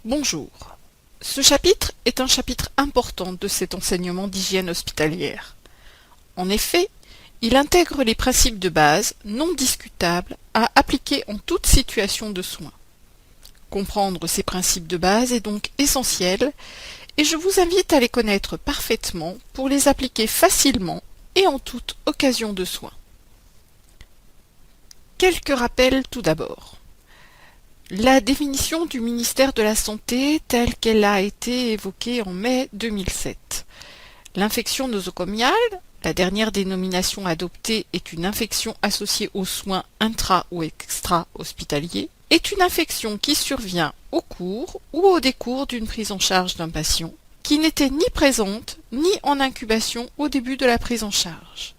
Bonjour. Ce chapitre est un chapitre important de cet enseignement d'hygiène hospitalière. En effet, il intègre les principes de base non discutables à appliquer en toute situation de soins. Comprendre ces principes de base est donc essentiel et je vous invite à les connaître parfaitement pour les appliquer facilement et en toute occasion de soins. Quelques rappels tout d'abord. La définition du ministère de la Santé telle qu'elle a été évoquée en mai 2007. L'infection nosocomiale, la dernière dénomination adoptée est une infection associée aux soins intra- ou extra-hospitaliers, est une infection qui survient au cours ou au décours d'une prise en charge d'un patient qui n'était ni présente ni en incubation au début de la prise en charge.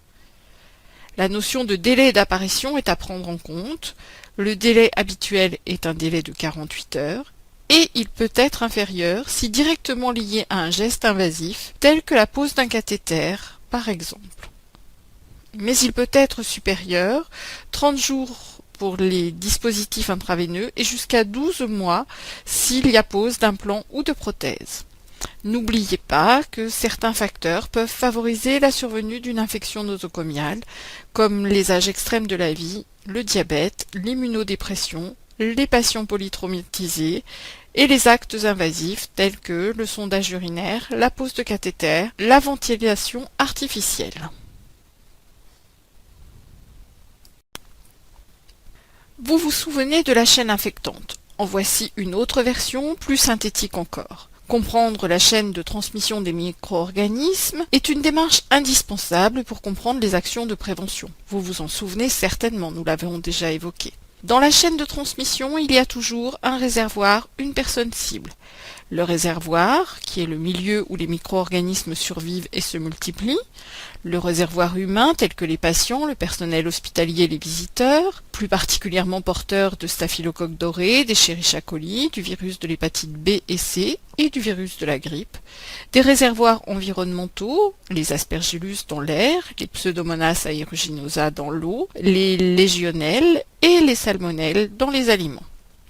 La notion de délai d'apparition est à prendre en compte. Le délai habituel est un délai de 48 heures et il peut être inférieur si directement lié à un geste invasif tel que la pose d'un cathéter, par exemple. Mais il peut être supérieur, 30 jours pour les dispositifs intraveineux et jusqu'à 12 mois s'il y a pose d'implant ou de prothèse. N'oubliez pas que certains facteurs peuvent favoriser la survenue d'une infection nosocomiale, comme les âges extrêmes de la vie, le diabète, l'immunodépression, les patients polytraumatisés et les actes invasifs tels que le sondage urinaire, la pose de cathéter, la ventilation artificielle. Vous vous souvenez de la chaîne infectante. En voici une autre version, plus synthétique encore. Comprendre la chaîne de transmission des micro-organismes est une démarche indispensable pour comprendre les actions de prévention. Vous vous en souvenez certainement, nous l'avons déjà évoqué. Dans la chaîne de transmission, il y a toujours un réservoir, une personne cible. Le réservoir, qui est le milieu où les micro-organismes survivent et se multiplient, le réservoir humain, tel que les patients, le personnel hospitalier et les visiteurs, plus particulièrement porteurs de staphylocoque doré, d'Escherichia coli, du virus de l'hépatite B et C et du virus de la grippe, des réservoirs environnementaux, les aspergillus dans l'air, les pseudomonas aeruginosa dans l'eau, les légionnelles et les salmonelles dans les aliments.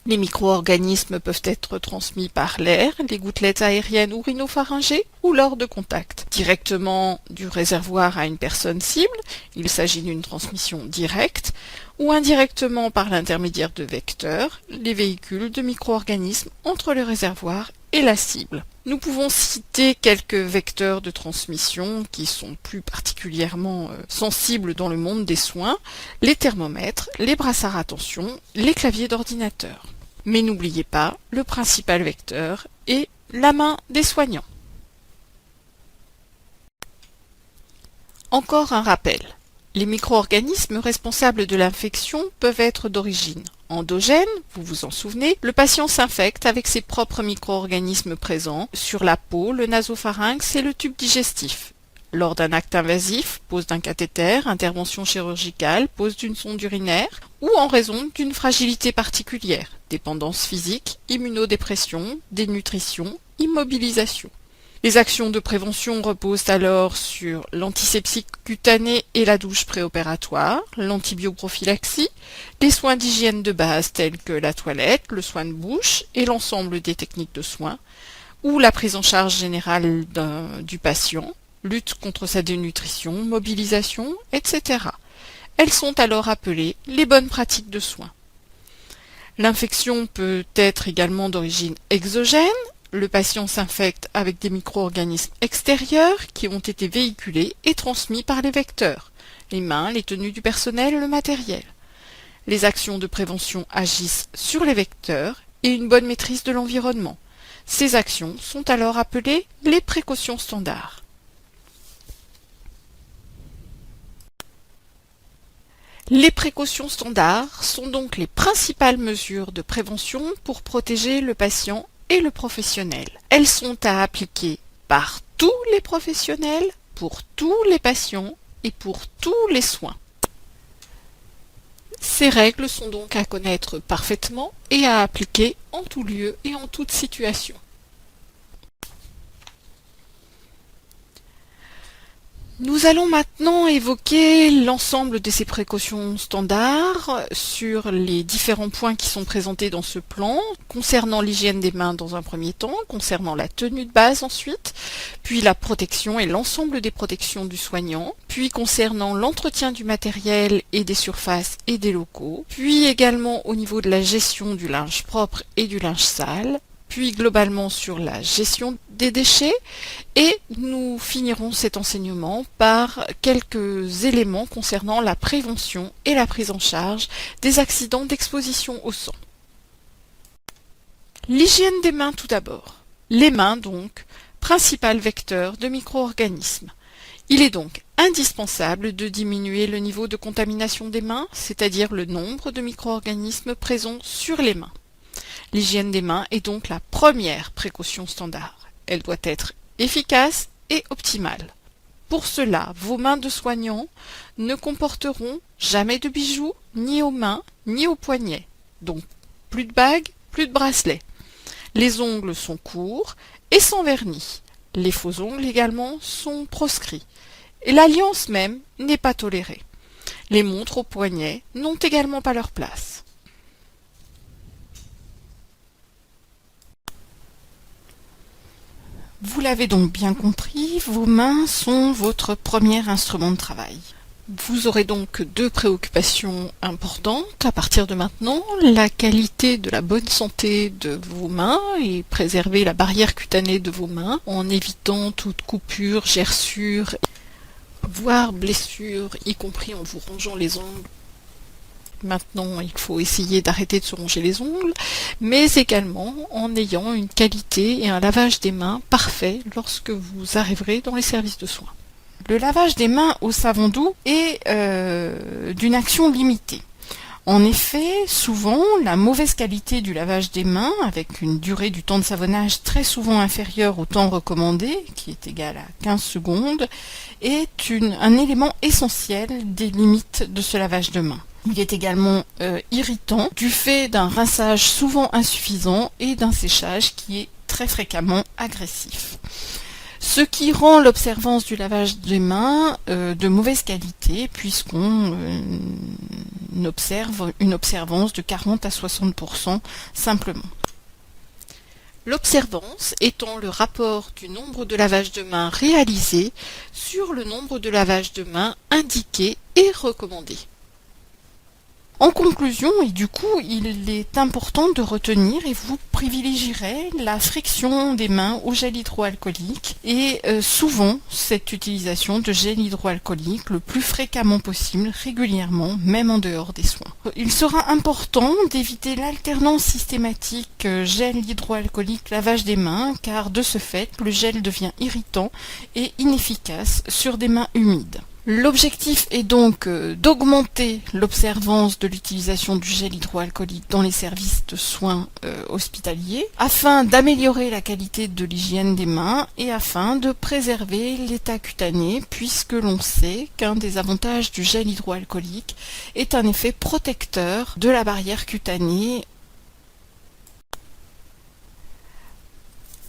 Les micro-organismes peuvent être transmis par l'air, les gouttelettes aériennes ou rhinopharyngées ou lors de contact. Directement du réservoir à une personne cible, il s'agit d'une transmission directe, ou indirectement par l'intermédiaire de vecteurs, les véhicules de micro-organismes entre le réservoir et la cible. Nous pouvons citer quelques vecteurs de transmission qui sont plus particulièrement sensibles dans le monde des soins, les thermomètres, les brassards à tension, les claviers d'ordinateur. Mais n'oubliez pas, le principal vecteur est la main des soignants. Encore un rappel. Les micro-organismes responsables de l'infection peuvent être d'origine endogène, vous vous en souvenez, le patient s'infecte avec ses propres micro-organismes présents sur la peau, le nasopharynx et le tube digestif. Lors d'un acte invasif, pose d'un cathéter, intervention chirurgicale, pose d'une sonde urinaire, ou en raison d'une fragilité particulière, dépendance physique, immunodépression, dénutrition, immobilisation. Les actions de prévention reposent alors sur l'antisepsie cutanée et la douche préopératoire, l'antibioprophylaxie, les soins d'hygiène de base tels que la toilette, le soin de bouche et l'ensemble des techniques de soins, ou la prise en charge générale du patient, lutte contre sa dénutrition, mobilisation, etc. Elles sont alors appelées les bonnes pratiques de soins. L'infection peut être également d'origine exogène. Le patient s'infecte avec des micro-organismes extérieurs qui ont été véhiculés et transmis par les vecteurs, les mains, les tenues du personnel, le matériel. Les actions de prévention agissent sur les vecteurs et une bonne maîtrise de l'environnement. Ces actions sont alors appelées les précautions standards. Les précautions standards sont donc les principales mesures de prévention pour protéger le patient et le professionnel. Elles sont à appliquer par tous les professionnels, pour tous les patients et pour tous les soins. Ces règles sont donc à connaître parfaitement et à appliquer en tout lieu et en toute situation. Nous allons maintenant évoquer l'ensemble de ces précautions standards sur les différents points qui sont présentés dans ce plan, concernant l'hygiène des mains dans un premier temps, concernant la tenue de base ensuite, puis la protection et l'ensemble des protections du soignant, puis concernant l'entretien du matériel et des surfaces et des locaux, puis également au niveau de la gestion du linge propre et du linge sale, puis globalement sur la gestion des déchets, et nous finirons cet enseignement par quelques éléments concernant la prévention et la prise en charge des accidents d'exposition au sang. L'hygiène des mains tout d'abord. Les mains donc, principal vecteur de micro-organismes. Il est donc indispensable de diminuer le niveau de contamination des mains, c'est-à-dire le nombre de micro-organismes présents sur les mains. L'hygiène des mains est donc la première précaution standard. Elle doit être efficace et optimale. Pour cela, vos mains de soignant ne comporteront jamais de bijoux, ni aux mains, ni aux poignets. Donc, plus de bagues, plus de bracelets. Les ongles sont courts et sans vernis. Les faux ongles également sont proscrits. Et l'alliance même n'est pas tolérée. Les montres aux poignets n'ont également pas leur place. Vous l'avez donc bien compris, vos mains sont votre premier instrument de travail. Vous aurez donc deux préoccupations importantes à partir de maintenant, la qualité de la bonne santé de vos mains et préserver la barrière cutanée de vos mains en évitant toute coupure, gerçure, voire blessure, y compris en vous rongeant les ongles. Maintenant, il faut essayer d'arrêter de se ronger les ongles, mais également en ayant une qualité et un lavage des mains parfait lorsque vous arriverez dans les services de soins. Le lavage des mains au savon doux est d'une action limitée. En effet, souvent, la mauvaise qualité du lavage des mains, avec une durée du temps de savonnage très souvent inférieure au temps recommandé, qui est égal à 15 secondes, est un élément essentiel des limites de ce lavage de mains. Il est également irritant du fait d'un rinçage souvent insuffisant et d'un séchage qui est très fréquemment agressif. Ce qui rend l'observance du lavage des mains de mauvaise qualité puisqu'on observe une observance de 40 à 60% simplement. L'observance étant le rapport du nombre de lavages de mains réalisés sur le nombre de lavages de mains indiqués et recommandés. En conclusion, et du coup, il est important de retenir et vous privilégierez la friction des mains au gel hydroalcoolique et souvent cette utilisation de gel hydroalcoolique le plus fréquemment possible, régulièrement, même en dehors des soins. Il sera important d'éviter l'alternance systématique gel hydroalcoolique lavage des mains car de ce fait, le gel devient irritant et inefficace sur des mains humides. L'objectif est donc d'augmenter l'observance de l'utilisation du gel hydroalcoolique dans les services de soins hospitaliers afin d'améliorer la qualité de l'hygiène des mains et afin de préserver l'état cutané puisque l'on sait qu'un des avantages du gel hydroalcoolique est un effet protecteur de la barrière cutanée.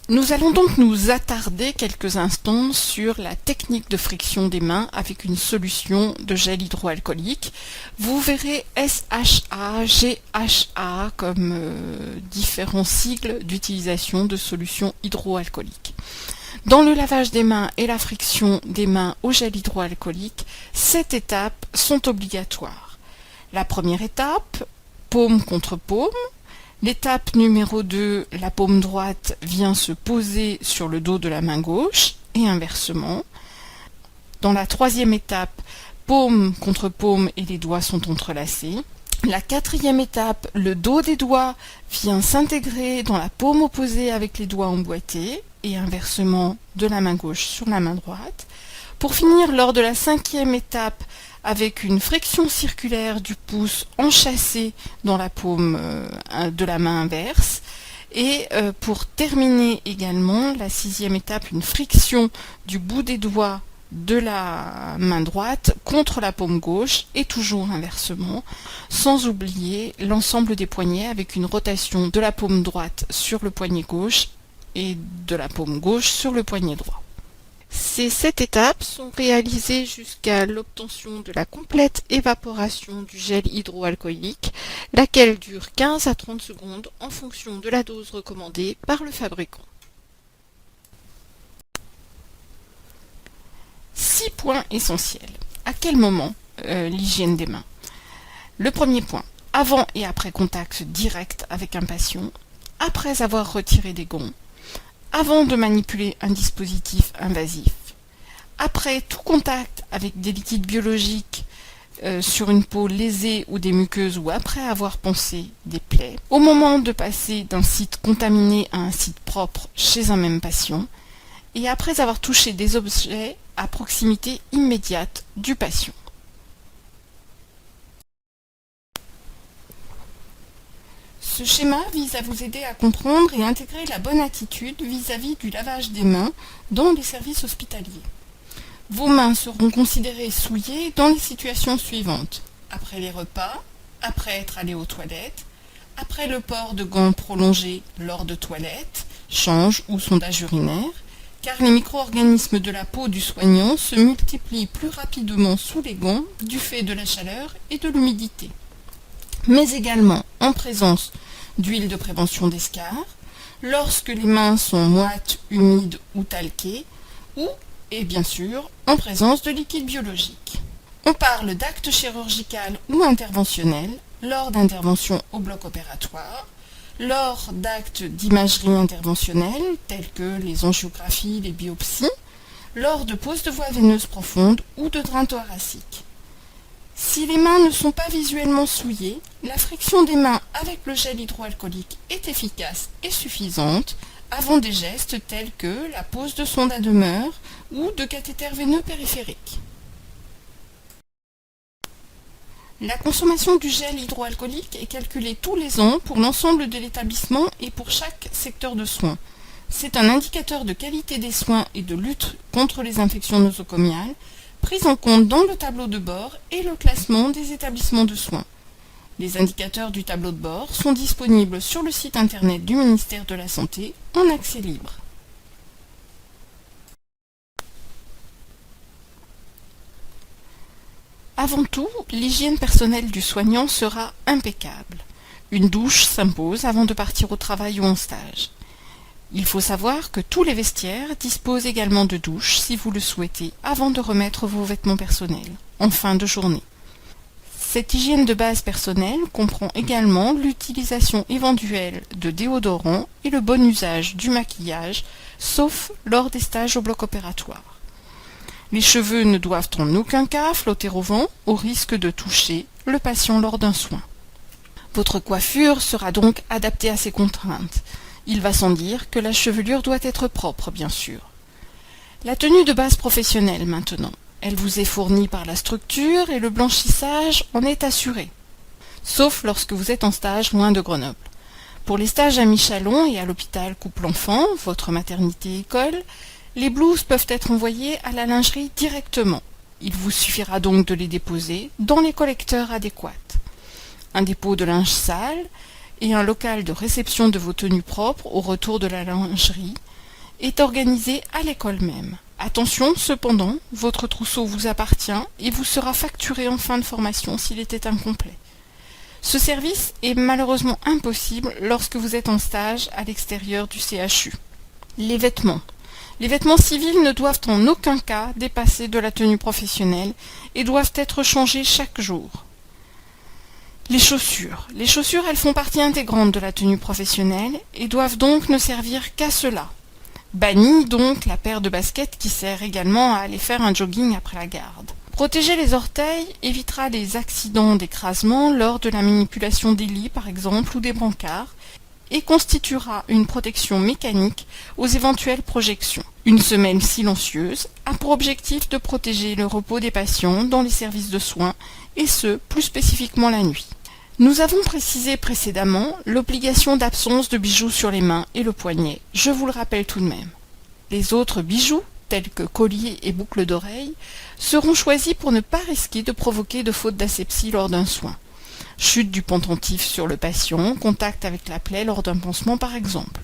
Nous allons donc nous attarder quelques instants sur la technique de friction des mains avec une solution de gel hydroalcoolique. Vous verrez SHA, GHA comme différents sigles d'utilisation de solutions hydroalcooliques. Dans le lavage des mains et la friction des mains au gel hydroalcoolique, 7 étapes sont obligatoires. La première étape, paume contre paume. L'étape numéro 2, la paume droite vient se poser sur le dos de la main gauche et inversement. Dans la troisième étape, paume contre paume et les doigts sont entrelacés. La quatrième étape, le dos des doigts vient s'intégrer dans la paume opposée avec les doigts emboîtés et inversement de la main gauche sur la main droite. Pour finir, lors de la cinquième étape, avec une friction circulaire du pouce enchâssé dans la paume de la main inverse. Et pour terminer également, la sixième étape, une friction du bout des doigts de la main droite contre la paume gauche et toujours inversement, sans oublier l'ensemble des poignets avec une rotation de la paume droite sur le poignet gauche et de la paume gauche sur le poignet droit. Ces 7 étapes sont réalisées jusqu'à l'obtention de la complète évaporation du gel hydroalcoolique, laquelle dure 15 à 30 secondes en fonction de la dose recommandée par le fabricant. 6 points essentiels. À quel moment l'hygiène des mains? Le premier point, avant et après contact direct avec un patient, après avoir retiré des gants, avant de manipuler un dispositif invasif, après tout contact avec des liquides biologiques sur une peau lésée ou des muqueuses ou après avoir pansé des plaies, au moment de passer d'un site contaminé à un site propre chez un même patient, et après avoir touché des objets à proximité immédiate du patient. Ce schéma vise à vous aider à comprendre et intégrer la bonne attitude vis-à-vis du lavage des mains dans les services hospitaliers. Vos mains seront considérées souillées dans les situations suivantes: après les repas, après être allé aux toilettes, après le port de gants prolongés lors de toilettes, change ou sondage urinaire, car les micro-organismes de la peau du soignant se multiplient plus rapidement sous les gants du fait de la chaleur et de l'humidité, mais également en présence d'huile de prévention d'escarre, lorsque les mains sont moites, humides ou talquées, ou, et bien sûr, en présence de liquide biologique. On parle d'acte chirurgical ou interventionnel, lors d'interventions au bloc opératoire, lors d'actes d'imagerie interventionnelle, tels que les angiographies, les biopsies, lors de poses de voies veineuses profondes ou de drains thoraciques. Si les mains ne sont pas visuellement souillées, la friction des mains avec le gel hydroalcoolique est efficace et suffisante avant des gestes tels que la pose de sonde à demeure ou de cathéter veineux périphérique. La consommation du gel hydroalcoolique est calculée tous les ans pour l'ensemble de l'établissement et pour chaque secteur de soins. C'est un indicateur de qualité des soins et de lutte contre les infections nosocomiales, pris en compte dans le tableau de bord et le classement des établissements de soins. Les indicateurs du tableau de bord sont disponibles sur le site internet du ministère de la Santé en accès libre. Avant tout, l'hygiène personnelle du soignant sera impeccable. Une douche s'impose avant de partir au travail ou en stage. Il faut savoir que tous les vestiaires disposent également de douches si vous le souhaitez avant de remettre vos vêtements personnels, en fin de journée. Cette hygiène de base personnelle comprend également l'utilisation éventuelle de déodorants et le bon usage du maquillage, sauf lors des stages au bloc opératoire. Les cheveux ne doivent en aucun cas flotter au vent, au risque de toucher le patient lors d'un soin. Votre coiffure sera donc adaptée à ces contraintes. Il va sans dire que la chevelure doit être propre, bien sûr. La tenue de base professionnelle maintenant. Elle vous est fournie par la structure et le blanchissage en est assuré. Sauf lorsque vous êtes en stage loin de Grenoble. Pour les stages à Michalon et à l'hôpital Couple-Enfant, votre maternité-école, les blouses peuvent être envoyées à la lingerie directement. Il vous suffira donc de les déposer dans les collecteurs adéquats. Un dépôt de linge sale et un local de réception de vos tenues propres au retour de la lingerie est organisé à l'école même. Attention cependant, votre trousseau vous appartient et vous sera facturé en fin de formation s'il était incomplet. Ce service est malheureusement impossible lorsque vous êtes en stage à l'extérieur du CHU. Les vêtements. Les vêtements civils ne doivent en aucun cas dépasser de la tenue professionnelle et doivent être changés chaque jour. Les chaussures. Les chaussures, elles font partie intégrante de la tenue professionnelle et doivent donc ne servir qu'à cela. Bannie donc la paire de baskets qui sert également à aller faire un jogging après la garde. Protéger les orteils évitera les accidents d'écrasement lors de la manipulation des lits par exemple ou des brancards et constituera une protection mécanique aux éventuelles projections. Une semelle silencieuse a pour objectif de protéger le repos des patients dans les services de soins et ce, plus spécifiquement la nuit. Nous avons précisé précédemment l'obligation d'absence de bijoux sur les mains et le poignet, je vous le rappelle tout de même. Les autres bijoux, tels que colliers et boucles d'oreilles, seront choisis pour ne pas risquer de provoquer de faute d'asepsie lors d'un soin. Chute du pendentif sur le patient, contact avec la plaie lors d'un pansement par exemple.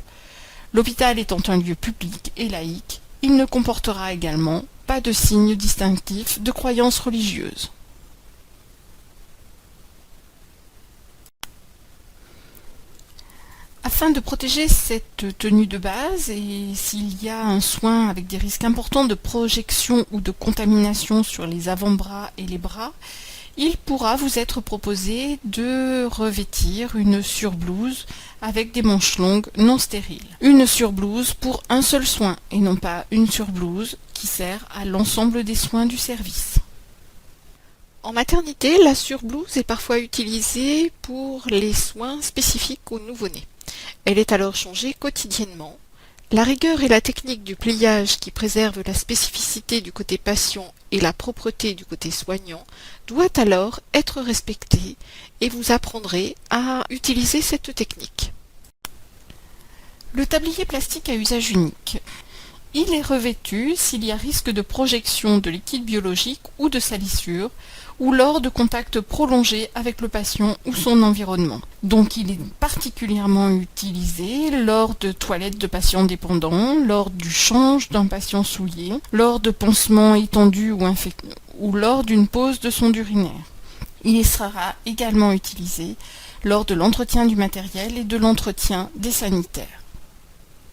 L'hôpital étant un lieu public et laïque, Il ne comportera également pas de signes distinctifs de croyances religieuses. Afin de protéger cette tenue de base, et s'il y a un soin avec des risques importants de projection ou de contamination sur les avant-bras et les bras, il pourra vous être proposé de revêtir une surblouse avec des manches longues non stériles. Une surblouse pour un seul soin et non pas une surblouse qui sert à l'ensemble des soins du service. En maternité, la surblouse est parfois utilisée pour les soins spécifiques aux nouveau-nés. Elle est alors changée quotidiennement. La rigueur et la technique du pliage qui préserve la spécificité du côté patient et la propreté du côté soignant doit alors être respectée et vous apprendrez à utiliser cette technique. Le tablier plastique à usage unique. Il est revêtu s'il y a risque de projection de liquide biologique ou de salissure, ou lors de contacts prolongés avec le patient ou son environnement. Donc il est particulièrement utilisé lors de toilettes de patients dépendants, lors du change d'un patient souillé, lors de pansements étendus ou lors d'une pause de sonde urinaire. Il sera également utilisé lors de l'entretien du matériel et de l'entretien des sanitaires.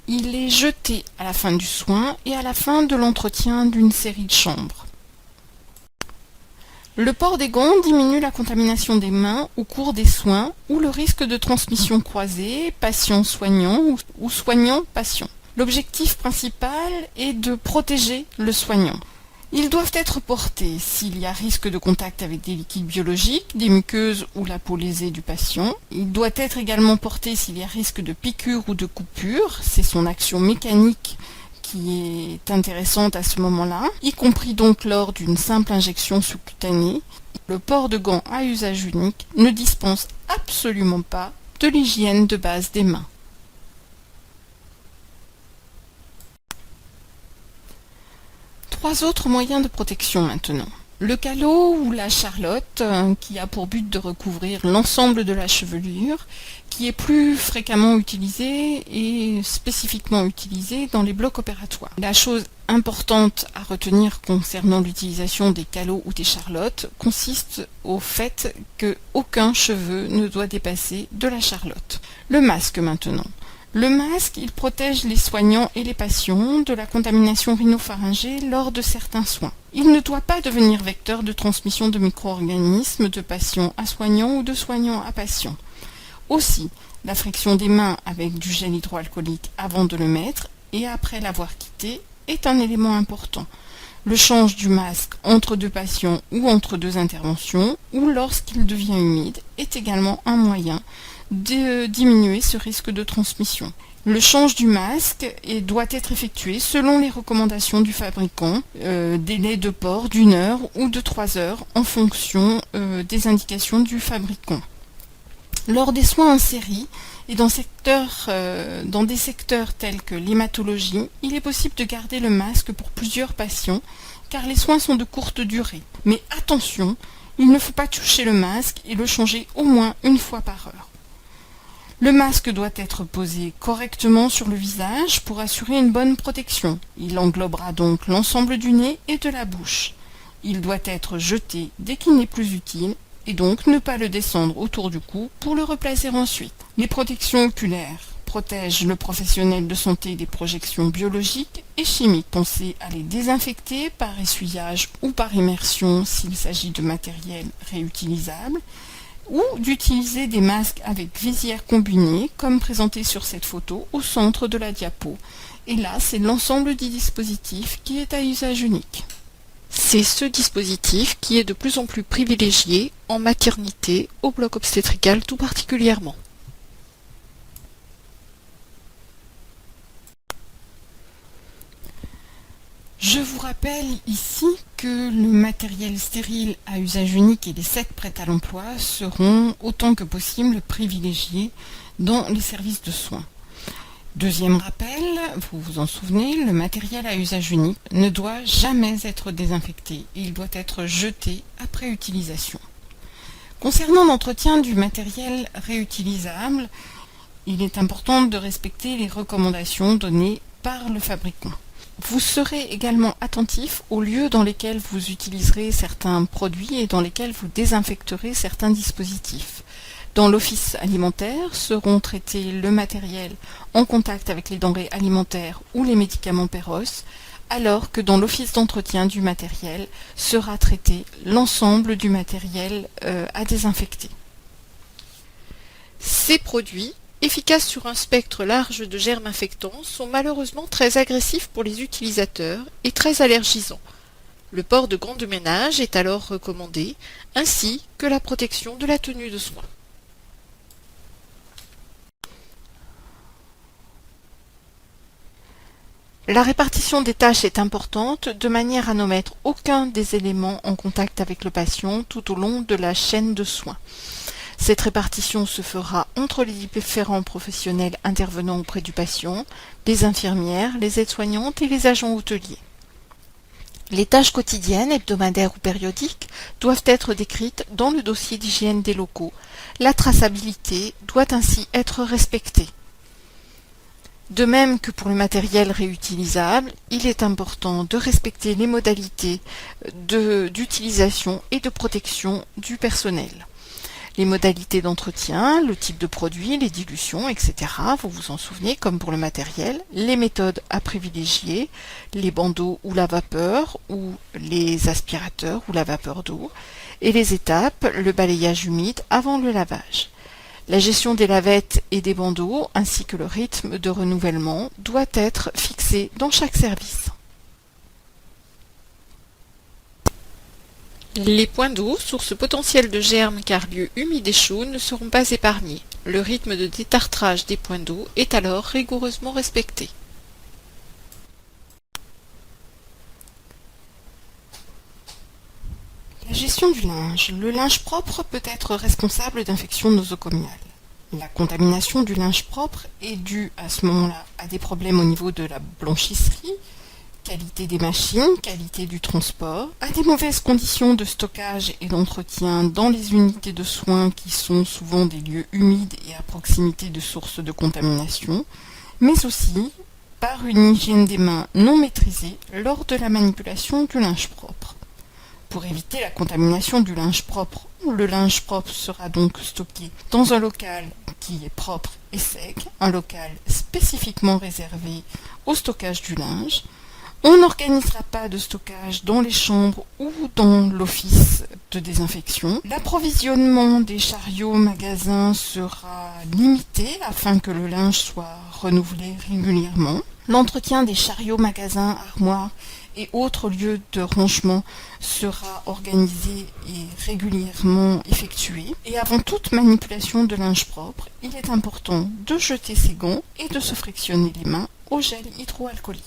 Il est jeté à la fin du soin et à la fin de l'entretien d'une série de chambres. Le port des gants diminue la contamination des mains au cours des soins ou le risque de transmission croisée, patient-soignant ou soignant-patient. L'objectif principal est de protéger le soignant. Ils doivent être portés s'il y a risque de contact avec des liquides biologiques, des muqueuses ou la peau lésée du patient. Il doit être également porté s'il y a risque de piqûre ou de coupure, c'est son action mécanique qui est intéressante à ce moment-là, y compris donc lors d'une simple injection sous-cutanée. Le port de gants à usage unique ne dispense absolument pas de l'hygiène de base des mains. Trois autres moyens de protection maintenant. Le calot ou la charlotte, qui a pour but de recouvrir l'ensemble de la chevelure, qui est plus fréquemment utilisé et spécifiquement utilisé dans les blocs opératoires. La chose importante à retenir concernant l'utilisation des calots ou des charlottes consiste au fait qu'aucun cheveu ne doit dépasser de la charlotte. Le masque maintenant. Le masque, il protège les soignants et les patients de la contamination rhinopharyngée lors de certains soins. Il ne doit pas devenir vecteur de transmission de micro-organismes de patient à soignant ou de soignant à patient. Aussi, la friction des mains avec du gel hydroalcoolique avant de le mettre et après l'avoir quitté est un élément important. Le change du masque entre deux patients ou entre deux interventions ou lorsqu'il devient humide est également un moyen de diminuer ce risque de transmission. Le change du masque doit être effectué selon les recommandations du fabricant, délai de port d'1 heure ou de 3 heures en fonction des indications du fabricant. Lors des soins en série et dans des secteurs tels que l'hématologie, il est possible de garder le masque pour plusieurs patients car les soins sont de courte durée. Mais attention, il ne faut pas toucher le masque et le changer au moins une fois par heure. Le masque doit être posé correctement sur le visage pour assurer une bonne protection. Il englobera donc l'ensemble du nez et de la bouche. Il doit être jeté dès qu'il n'est plus utile et donc ne pas le descendre autour du cou pour le replacer ensuite. Les protections oculaires protègent le professionnel de santé des projections biologiques et chimiques. Pensez à les désinfecter par essuyage ou par immersion s'il s'agit de matériel réutilisable, ou d'utiliser des masques avec visière combinée comme présenté sur cette photo au centre de la diapo. Et là, c'est l'ensemble du dispositif qui est à usage unique. C'est ce dispositif qui est de plus en plus privilégié en maternité, au bloc obstétrical tout particulièrement. Je vous rappelle ici que le matériel stérile à usage unique et les sets prêts à l'emploi seront autant que possible privilégiés dans les services de soins. Deuxième rappel, vous vous en souvenez, le matériel à usage unique ne doit jamais être désinfecté et il doit être jeté après utilisation. Concernant l'entretien du matériel réutilisable, il est important de respecter les recommandations données par le fabricant. Vous serez également attentif aux lieux dans lesquels vous utiliserez certains produits et dans lesquels vous désinfecterez certains dispositifs. Dans l'office alimentaire seront traités le matériel en contact avec les denrées alimentaires ou les médicaments Péros, alors que dans l'office d'entretien du matériel sera traité l'ensemble du matériel à désinfecter. Ces produits, efficaces sur un spectre large de germes infectants, sont malheureusement très agressifs pour les utilisateurs et très allergisants. Le port de gants de ménage est alors recommandé, ainsi que la protection de la tenue de soins. La répartition des tâches est importante de manière à ne mettre aucun des éléments en contact avec le patient tout au long de la chaîne de soins. Cette répartition se fera entre les différents professionnels intervenant auprès du patient, les infirmières, les aides-soignantes et les agents hôteliers. Les tâches quotidiennes, hebdomadaires ou périodiques, doivent être décrites dans le dossier d'hygiène des locaux. La traçabilité doit ainsi être respectée. De même que pour le matériel réutilisable, il est important de respecter les modalités d'utilisation et de protection du personnel. Les modalités d'entretien, le type de produit, les dilutions, etc. Vous vous en souvenez, comme pour le matériel, les méthodes à privilégier, les bandeaux ou la vapeur, ou les aspirateurs ou la vapeur d'eau, et les étapes, le balayage humide avant le lavage. La gestion des lavettes et des bandeaux, ainsi que le rythme de renouvellement, doit être fixé dans chaque service. Les points d'eau, source potentielle de germes car lieux humides et chauds, ne seront pas épargnés. Le rythme de détartrage des points d'eau est alors rigoureusement respecté. La gestion du linge. Le linge propre peut être responsable d'infections nosocomiales. La contamination du linge propre est due à ce moment-là à des problèmes au niveau de la blanchisserie, qualité des machines, qualité du transport, à des mauvaises conditions de stockage et d'entretien dans les unités de soins qui sont souvent des lieux humides et à proximité de sources de contamination, mais aussi par une hygiène des mains non maîtrisée lors de la manipulation du linge propre. Pour éviter la contamination du linge propre, le linge propre sera donc stocké dans un local qui est propre et sec, un local spécifiquement réservé au stockage du linge. On n'organisera pas de stockage dans les chambres ou dans l'office de désinfection. L'approvisionnement des chariots magasins sera limité afin que le linge soit renouvelé régulièrement. L'entretien des chariots magasins, armoires et autres lieux de rangement sera organisé et régulièrement effectué. Et avant toute manipulation de linge propre, il est important de jeter ses gants et de se frictionner les mains au gel hydroalcoolique.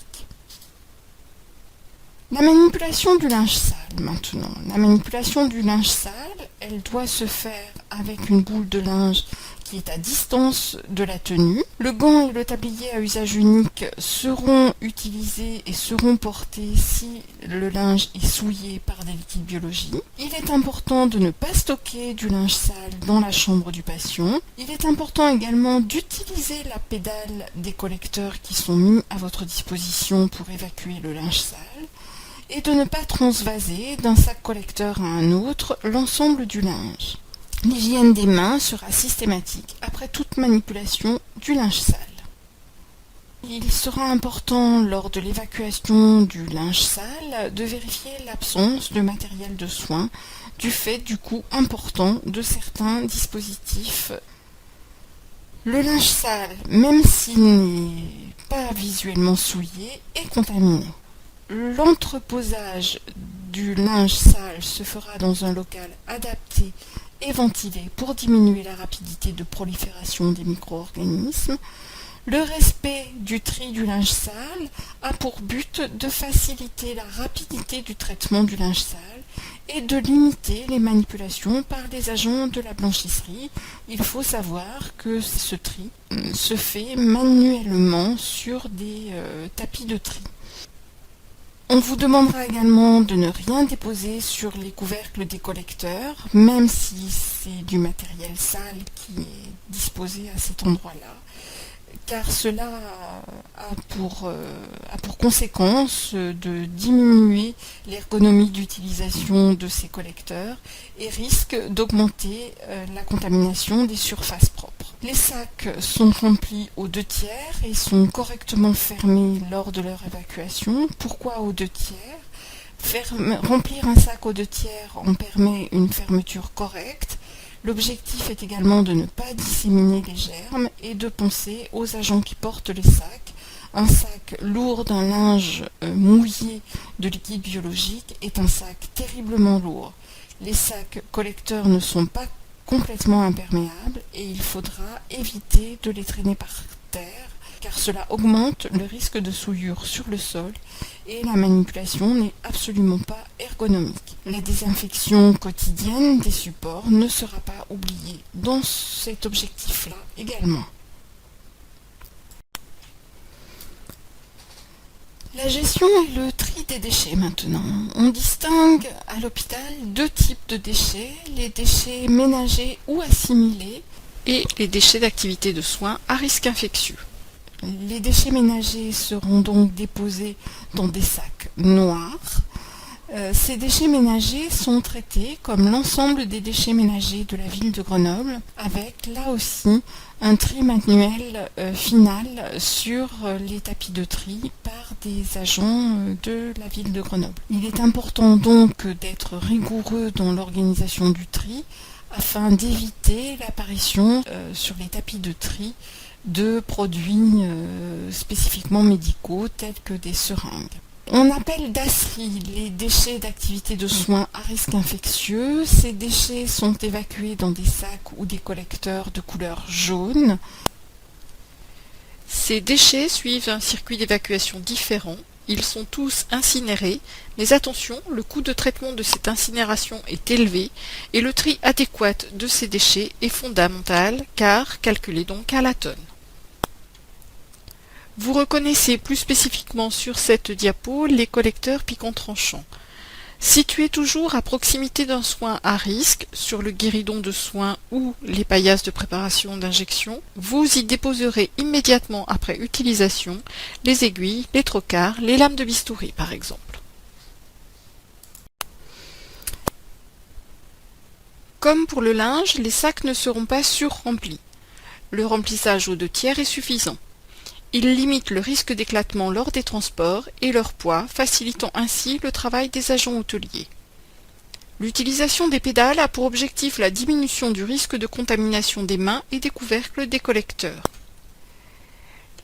La manipulation du linge sale maintenant. La manipulation du linge sale, elle doit se faire avec une boule de linge qui est à distance de la tenue. Le gant et le tablier à usage unique seront utilisés et seront portés si le linge est souillé par des liquides biologiques. Il est important de ne pas stocker du linge sale dans la chambre du patient. Il est important également d'utiliser la pédale des collecteurs qui sont mis à votre disposition pour évacuer le linge sale, et de ne pas transvaser d'un sac collecteur à un autre l'ensemble du linge. L'hygiène des mains sera systématique après toute manipulation du linge sale. Il sera important lors de l'évacuation du linge sale de vérifier l'absence de matériel de soin du fait du coût important de certains dispositifs. Le linge sale, même s'il n'est pas visuellement souillé, est contaminé. L'entreposage du linge sale se fera dans un local adapté et ventilé pour diminuer la rapidité de prolifération des micro-organismes. Le respect du tri du linge sale a pour but de faciliter la rapidité du traitement du linge sale et de limiter les manipulations par les agents de la blanchisserie. Il faut savoir que ce tri se fait manuellement sur des tapis de tri. On vous demandera également de ne rien déposer sur les couvercles des collecteurs, même si c'est du matériel sale qui est disposé à cet endroit-là, car cela a pour conséquence de diminuer l'ergonomie d'utilisation de ces collecteurs et risque d'augmenter la contamination des surfaces propres. Les sacs sont remplis aux 2/3 et sont correctement fermés lors de leur évacuation. Pourquoi aux 2/3 ? Remplir un sac aux 2/3 en permet une fermeture correcte. L'objectif est également de ne pas disséminer les germes et de penser aux agents qui portent les sacs. Un sac lourd d'un linge mouillé de liquide biologique est un sac terriblement lourd. Les sacs collecteurs ne sont pas complètement imperméables et il faudra éviter de les traîner par terre car cela augmente le risque de souillure sur le sol et la manipulation n'est absolument pas ergonomique. La désinfection quotidienne des supports ne sera pas oubliée dans cet objectif-là également. La gestion et le tri des déchets maintenant. On distingue à l'hôpital 2 types de déchets, les déchets ménagers ou assimilés et les déchets d'activité de soins à risque infectieux. Les déchets ménagers seront donc déposés dans des sacs noirs. Ces déchets ménagers sont traités comme l'ensemble des déchets ménagers de la ville de Grenoble, avec là aussi un tri manuel final sur les tapis de tri par des agents de la ville de Grenoble. Il est important donc d'être rigoureux dans l'organisation du tri afin d'éviter l'apparition sur les tapis de tri de produits spécifiquement médicaux tels que des seringues. On appelle DASRI les déchets d'activité de soins à risque infectieux. Ces déchets sont évacués dans des sacs ou des collecteurs de couleur jaune. Ces déchets suivent un circuit d'évacuation différent. Ils sont tous incinérés, mais attention, le coût de traitement de cette incinération est élevé et le tri adéquat de ces déchets est fondamental car calculé donc à la tonne. Vous reconnaissez plus spécifiquement sur cette diapo les collecteurs piquants tranchants. Situés toujours à proximité d'un soin à risque, sur le guéridon de soin ou les paillasses de préparation d'injection, vous y déposerez immédiatement après utilisation les aiguilles, les trocars, les lames de bistouri par exemple. Comme pour le linge, les sacs ne seront pas surremplis. Le remplissage aux 2/3 est suffisant. Il limite le risque d'éclatement lors des transports et leur poids, facilitant ainsi le travail des agents hôteliers. L'utilisation des pédales a pour objectif la diminution du risque de contamination des mains et des couvercles des collecteurs.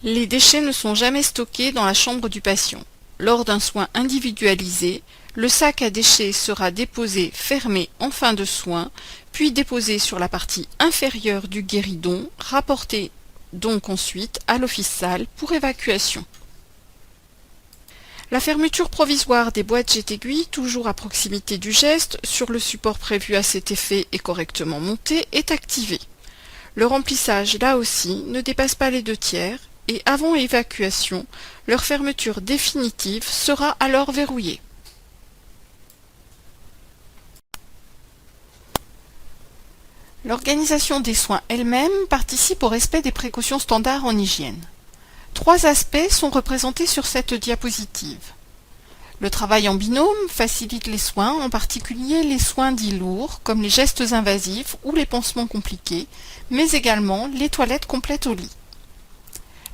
Les déchets ne sont jamais stockés dans la chambre du patient. Lors d'un soin individualisé, le sac à déchets sera déposé fermé en fin de soin, puis déposé sur la partie inférieure du guéridon, rapporté donc ensuite à l'office-salle pour évacuation. La fermeture provisoire des boîtes jet-aiguilles, toujours à proximité du geste, sur le support prévu à cet effet et correctement monté, est activée. Le remplissage, là aussi, ne dépasse pas les 2/3 et avant évacuation, leur fermeture définitive sera alors verrouillée. L'organisation des soins elle-même participe au respect des précautions standards en hygiène. 3 aspects sont représentés sur cette diapositive. Le travail en binôme facilite les soins, en particulier les soins dits lourds, comme les gestes invasifs ou les pansements compliqués, mais également les toilettes complètes au lit.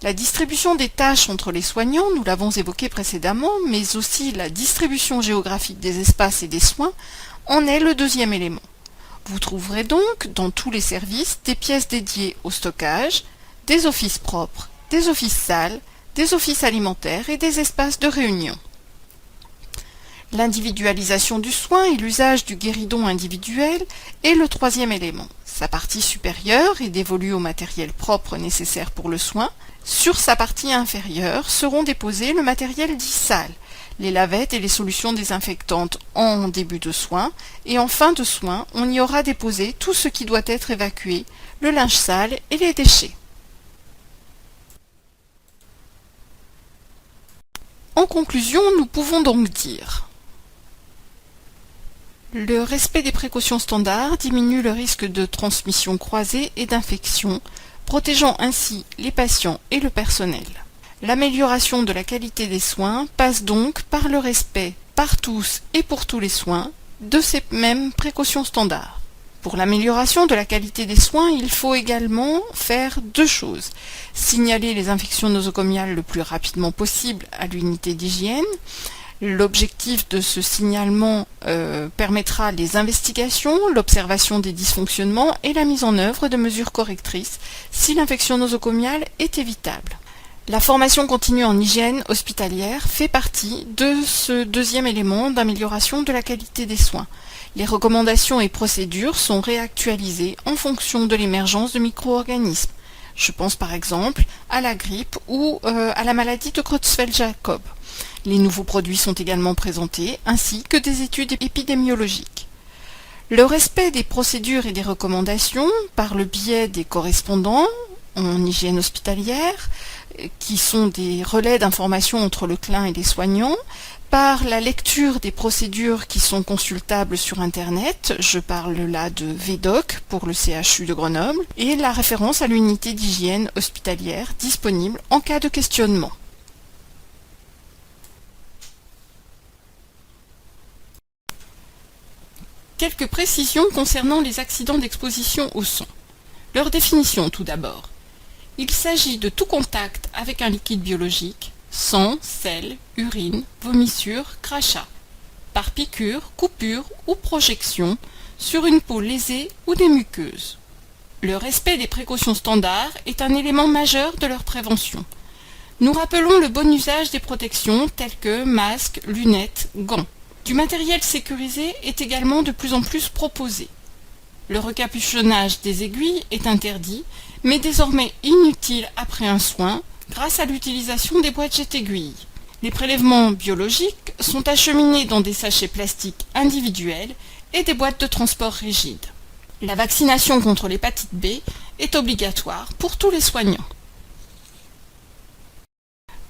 La distribution des tâches entre les soignants, nous l'avons évoqué précédemment, mais aussi la distribution géographique des espaces et des soins, en est le 2e élément. Vous trouverez donc dans tous les services des pièces dédiées au stockage, des offices propres, des offices salles, des offices alimentaires et des espaces de réunion. L'individualisation du soin et l'usage du guéridon individuel est le 3e élément. Sa partie supérieure est dévolue au matériel propre nécessaire pour le soin. Sur sa partie inférieure seront déposés le matériel dit sale, les lavettes et les solutions désinfectantes en début de soin, et en fin de soin, on y aura déposé tout ce qui doit être évacué, le linge sale et les déchets. En conclusion, nous pouvons donc dire: le respect des précautions standards diminue le risque de transmission croisée et d'infection, protégeant ainsi les patients et le personnel. L'amélioration de la qualité des soins passe donc par le respect, par tous et pour tous les soins, de ces mêmes précautions standards. Pour l'amélioration de la qualité des soins, il faut également faire deux choses. Signaler les infections nosocomiales le plus rapidement possible à l'unité d'hygiène. L'objectif de ce signalement permettra les investigations, l'observation des dysfonctionnements et la mise en œuvre de mesures correctrices si l'infection nosocomiale est évitable. La formation continue en hygiène hospitalière fait partie de ce deuxième élément d'amélioration de la qualité des soins. Les recommandations et procédures sont réactualisées en fonction de l'émergence de micro-organismes. Je pense par exemple à la grippe ou à la maladie de Creutzfeldt-Jakob. Les nouveaux produits sont également présentés, ainsi que des études épidémiologiques. Le respect des procédures et des recommandations par le biais des correspondants en hygiène hospitalière, qui sont des relais d'information entre le clin et les soignants, par la lecture des procédures qui sont consultables sur Internet, je parle là de VDoc pour le CHU de Grenoble, et la référence à l'unité d'hygiène hospitalière disponible en cas de questionnement. Quelques précisions concernant les accidents d'exposition au sang. Leur définition tout d'abord. Il s'agit de tout contact avec un liquide biologique, sang, sel, urine, vomissure, crachat, par piqûre, coupure ou projection sur une peau lésée ou des muqueuses. Le respect des précautions standards est un élément majeur de leur prévention. Nous rappelons le bon usage des protections telles que masques, lunettes, gants. Du matériel sécurisé est également de plus en plus proposé. Le recapuchonnage des aiguilles est interdit, mais désormais inutile après un soin, grâce à l'utilisation des boîtes jet-aiguilles. Les prélèvements biologiques sont acheminés dans des sachets plastiques individuels et des boîtes de transport rigides. La vaccination contre l'hépatite B est obligatoire pour tous les soignants.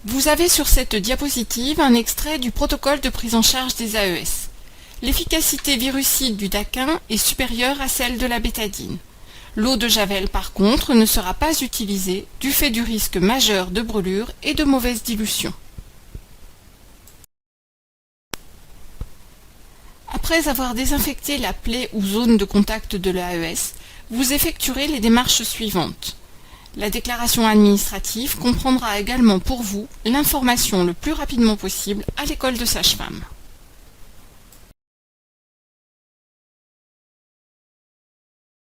Vous avez sur cette diapositive un extrait du protocole de prise en charge des AES. L'efficacité virucide du daquin est supérieure à celle de la bétadine. L'eau de javel, par contre, ne sera pas utilisée du fait du risque majeur de brûlure et de mauvaise dilution. Après avoir désinfecté la plaie ou zone de contact de l'AES, vous effectuerez les démarches suivantes. La déclaration administrative comprendra également pour vous l'information le plus rapidement possible à l'école de sage-femme.